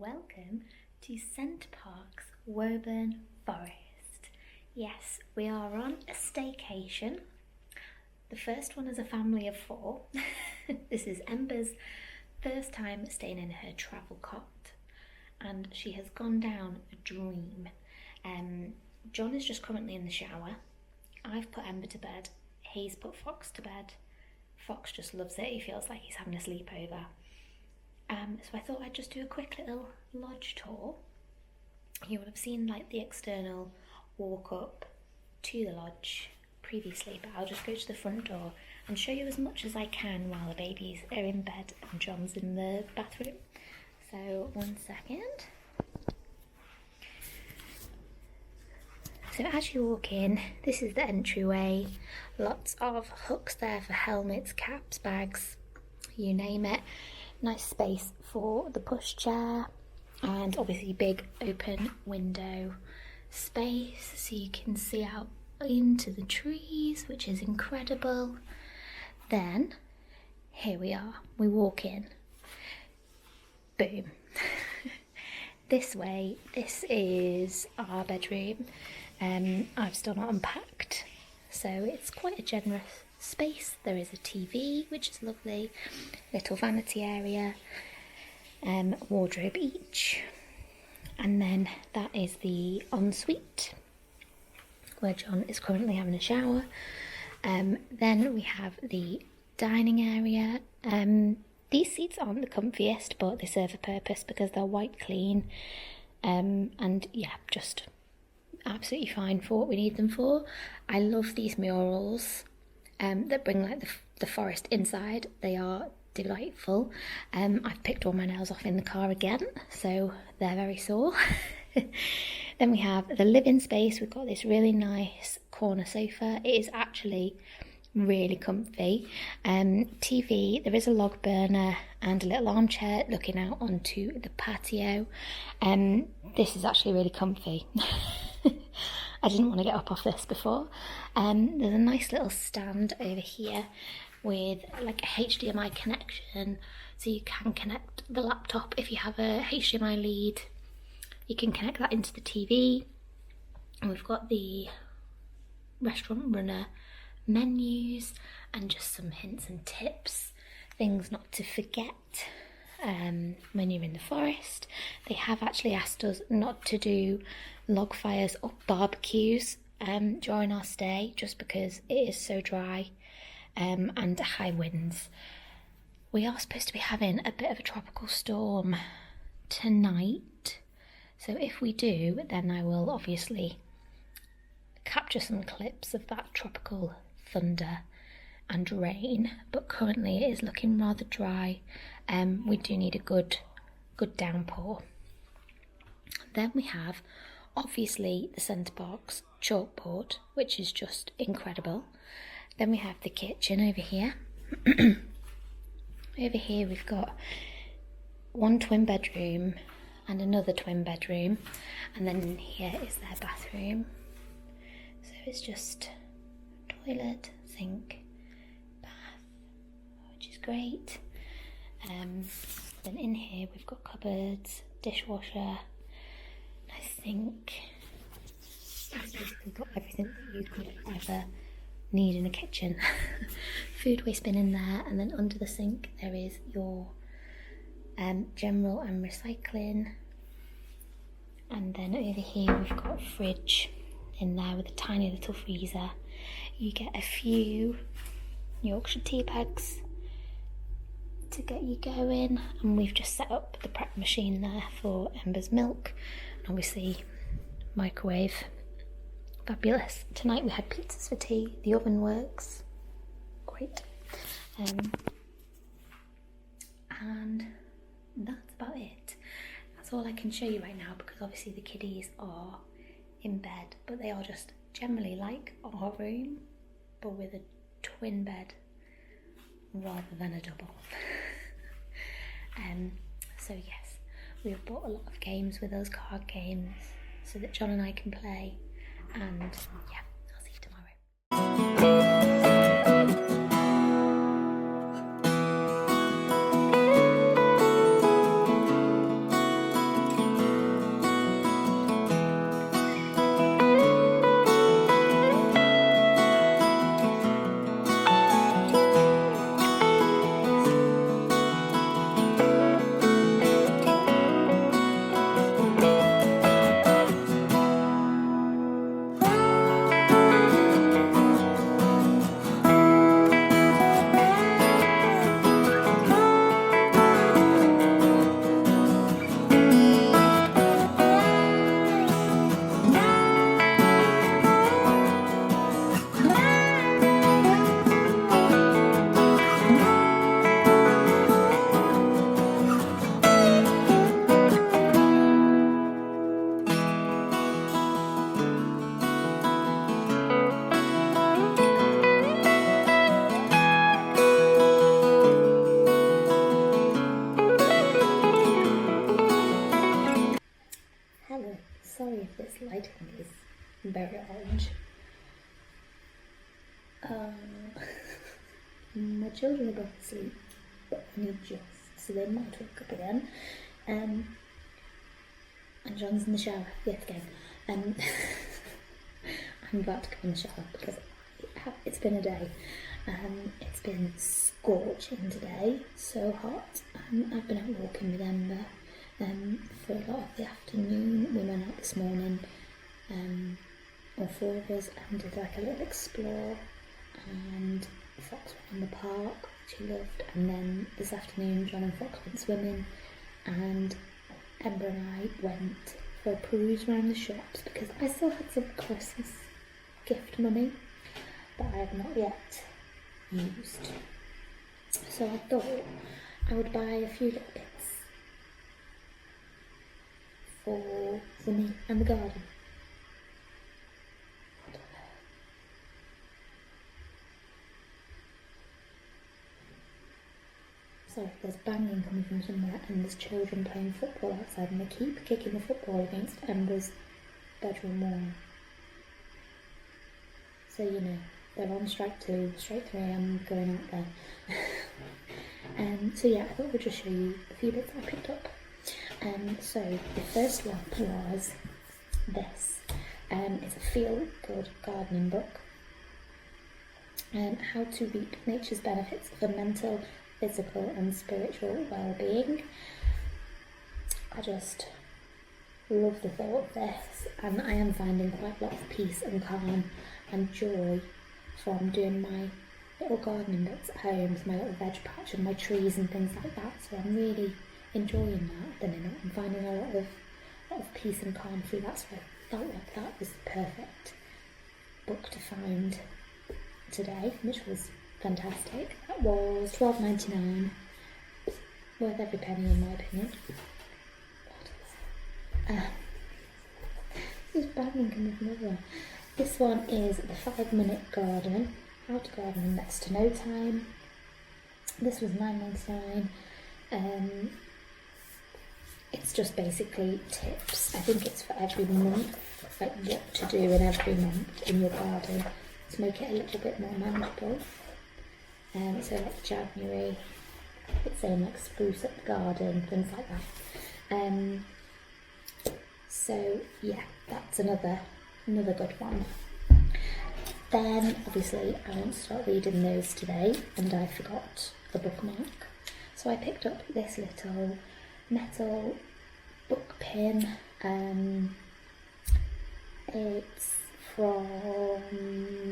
welcome to CenterParcs, Woburn Forest. Yes, we are on a staycation. The first one is a family of 4. This is Ember's first time staying in her travel cot, and she has gone down a dream. John is just currently in the shower. I've put Ember to bed. He's put Fox to bed. Fox just loves it. He feels like he's having a sleepover. So I thought I'd just do a quick little lodge tour. You will have seen like the external walk up to the lodge previously, but I'll just go to the front door and show you as much as I can while the babies are in bed and John's in the bathroom. So 1 second. So as you walk in, this is the entryway. Lots of hooks there for helmets, caps, bags, you name it. Nice space for the pushchair, and obviously big open window space so you can see out into the trees, which is incredible. Then here we are, we walk in, boom. This way, this is our bedroom. I've still not unpacked, so it's quite a generous space. There is a TV, which is lovely, little vanity area, wardrobe each, and then that is the ensuite where John is currently having a shower. Then we have the dining area. These seats aren't the comfiest, but they serve a purpose because they're white clean, and yeah, just absolutely fine for what we need them for. I love these murals that bring like the forest inside. They are delightful. I've picked all my nails off in the car again, so they're very sore. Then we have the living space. We've got this really nice corner sofa. It is actually really comfy. TV, there is a log burner and a little armchair looking out onto the patio. This is actually really comfy. I didn't want to get up off this before. There's a nice little stand over here with like a HDMI connection, so you can connect the laptop if you have a HDMI lead. You can connect that into the TV. And we've got the restaurant runner menus and just some hints and tips, things not to forget when you're in the forest. They have actually asked us not to do log fires or barbecues during our stay, just because it is so dry and high winds. We are supposed to be having a bit of a tropical storm tonight, so if we do, then I will obviously capture some clips of that tropical thunder and rain, but currently it is looking rather dry. We do need a good downpour. Then we have obviously the CenterParcs chalkboard, which is just incredible. Then we have the kitchen over here. Over here we've got one twin bedroom and another twin bedroom, and then here is their bathroom. So it's just toilet, sink, bath, which is great. Then in here we've got cupboards, dishwasher, nice sink. We've got everything that you could ever need in a kitchen. Food waste bin in there, and then under the sink there is your general and recycling. And then over here we've got a fridge in there with a tiny little freezer. You get a few Yorkshire tea bags to get you going, and we've just set up the prep machine there for Ember's milk, and obviously microwave. Fabulous. Tonight we had pizzas for tea. The oven works great. And that's about it. That's all I can show you right now, because obviously the kiddies are in bed, but they are just generally like our room, but with a twin bed rather than a double. So yes, we've bought a lot of games with us, card games, so that John and I can play, and yeah, I'll see you tomorrow. very orange. My children are going to sleep, but only just, so they might wake up again. And John's in the shower yet again. I'm about to go in the shower because it's been a day. It's been scorching today, so hot. I've been out walking with Ember for a lot of the afternoon. We went out this morning, all four of us, and did like a little explore, and Fox went in the park, which he loved, and then this afternoon John and Fox went swimming, and Ember and I went for a peruse around the shops because I still had some Christmas gift money that I have not yet used. So I thought I would buy a few little bits for me and the garden. Sorry, there's banging coming from somewhere and there's children playing football outside and they keep kicking the football against Ember's bedroom wall. So you know, they're on strike 2, straight 3 I'm going out there. So yeah, I thought we'd just show you a few bits I picked up. So the first one was this. It's a feel-good gardening book. How to reap nature's benefits for mental, physical and spiritual well-being. I just love the thought of this, and I am finding quite a lot of peace and calm and joy from doing my little gardening bits at home with my little veg patch and my trees and things like that. So I'm really enjoying that at the minute. I'm finding a lot of peace and calm through that. So I felt like that was the perfect book to find today, which was fantastic. That was $12.99, worth every penny in my opinion. This is banging coming from everywhere. This one is the 5-minute garden, how to garden in next to no time. This was $9.99. It's just basically tips. I think it's for every month, like what to do in every month in your garden to make it a little bit more manageable. So like January, it's saying like spruce up the garden, things like that. So yeah, that's another good one. Then obviously I want to start reading those today and I forgot the bookmark. So I picked up this little metal book pin. It's from,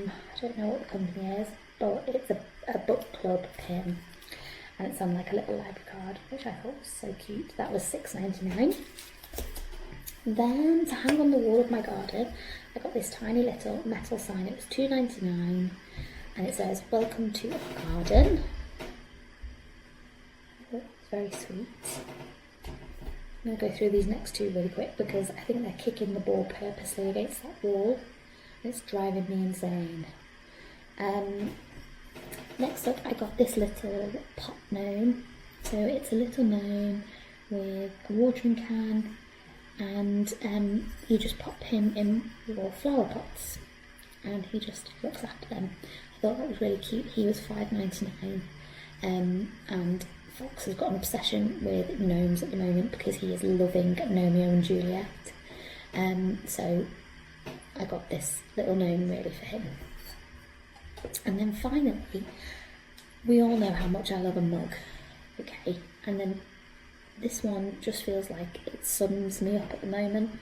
I don't know what the company is, but it's a book club pin, and it's on like a little library card, which I thought was so cute. That was $6.99. Then to hang on the wall of my garden, I got this tiny little metal sign. It was $2.99 and it says, "Welcome to our garden." It's very sweet. I'm going to go through these next two really quick because I think they're kicking the ball purposely against that wall. It's driving me insane. Next up, I got this little pot gnome. So it's a little gnome with a watering can, and you just pop him in your flower pots and he just looks after them. I thought that was really cute. He was $5.99, and Fox has got an obsession with gnomes at the moment because he is loving Romeo and Juliet. So I got this little gnome really for him. And then finally, we all know how much I love a mug, okay? And then this one just feels like it sums me up at the moment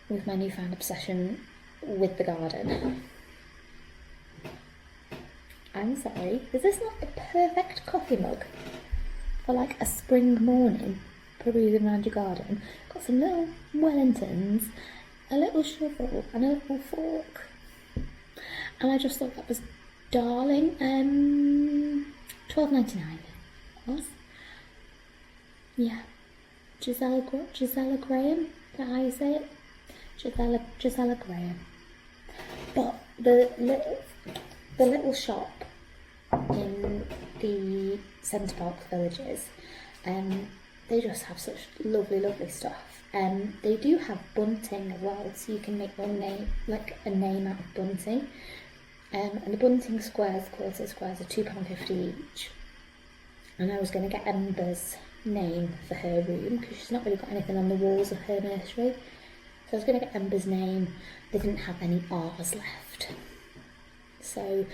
with my newfound obsession with the garden. I'm sorry, is this not the perfect coffee mug for like a spring morning, perusing around your garden? Got some little Wellingtons, a little shovel and a little fork. And I just thought that was darling. $12.99 it was. Yeah. Gisella Graham, is that how you say it? Gisella Graham. But the little shop in the CenterParcs villages, they just have such lovely stuff. They do have bunting as well, so you can make your name, like a name out of bunting. And the bunting squares, quarter squares, are £2.50 each. And I was going to get Ember's name for her room, because she's not really got anything on the walls of her nursery. So I was going to get Ember's name. They didn't have any R's left. So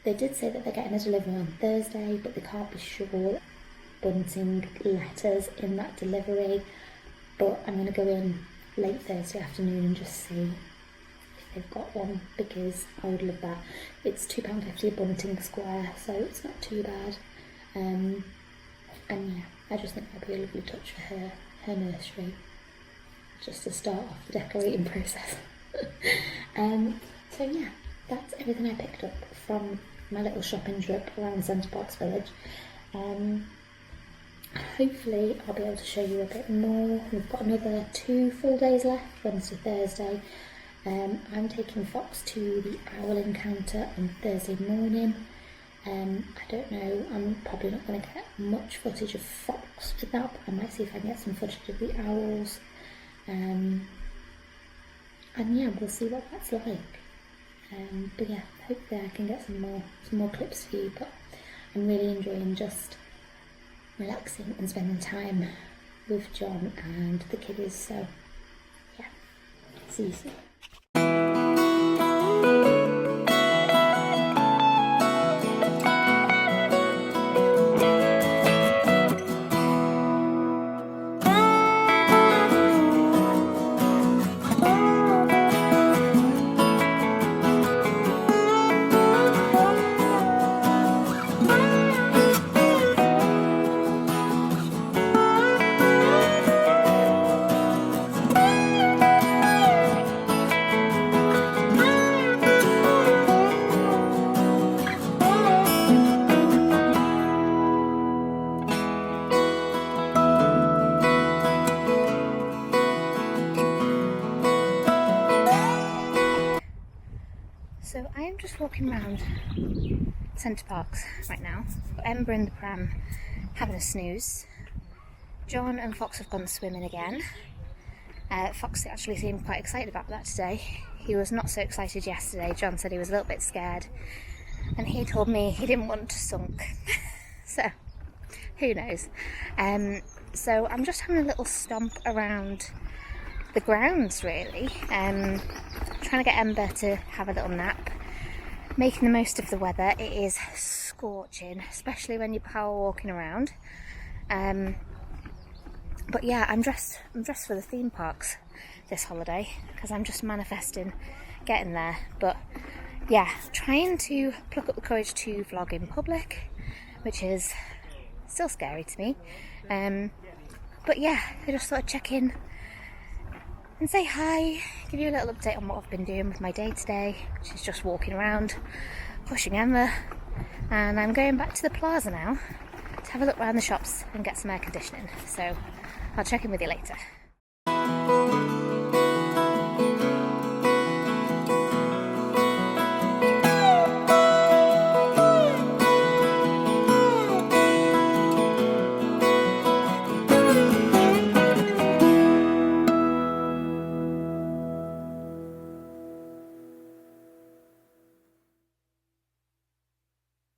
they did say that they're getting a delivery on Thursday, but they can't be sure bunting letters in that delivery. But I'm going to go in late Thursday afternoon and just see if they've got one, because I would love that. It's £2.50 a bunting square, so it's not too bad. And yeah, I just think that'd be a lovely touch for her nursery, just to start off the decorating process. So yeah, that's everything I picked up from my little shopping trip around CenterParcs Village. Hopefully I'll be able to show you a bit more. We've got another 2 full days left, Wednesday, Thursday. I'm taking Fox to the owl encounter on Thursday morning. I don't know, I'm probably not going to get much footage of Fox with that, but I might see if I can get some footage of the owls. And yeah, we'll see what that's like. But yeah, hopefully I can get some more clips for you. But I'm really enjoying just relaxing and spending time with John and the kiddies. So yeah, see you soon. So I am just walking around CenterParcs right now. Got Ember in the pram having a snooze. John and Fox have gone swimming again. Fox actually seemed quite excited about that today. He was not so excited yesterday. John said he was a little bit scared, and he told me he didn't want to sunk. So who knows. So I'm just having a little stomp around the grounds really, trying to get Ember to have a little nap, making the most of the weather. It is scorching, especially when you're power walking around. But yeah, I'm dressed for the theme parks this holiday, because I'm just manifesting getting there. But yeah, trying to pluck up the courage to vlog in public, which is still scary to me. But yeah, I just thought I'd check in and say hi, give you a little update on what I've been doing with my day today, which is just walking around, pushing Emma. And I'm going back to the plaza now to have a look around the shops and get some air conditioning. So I'll check in with you later.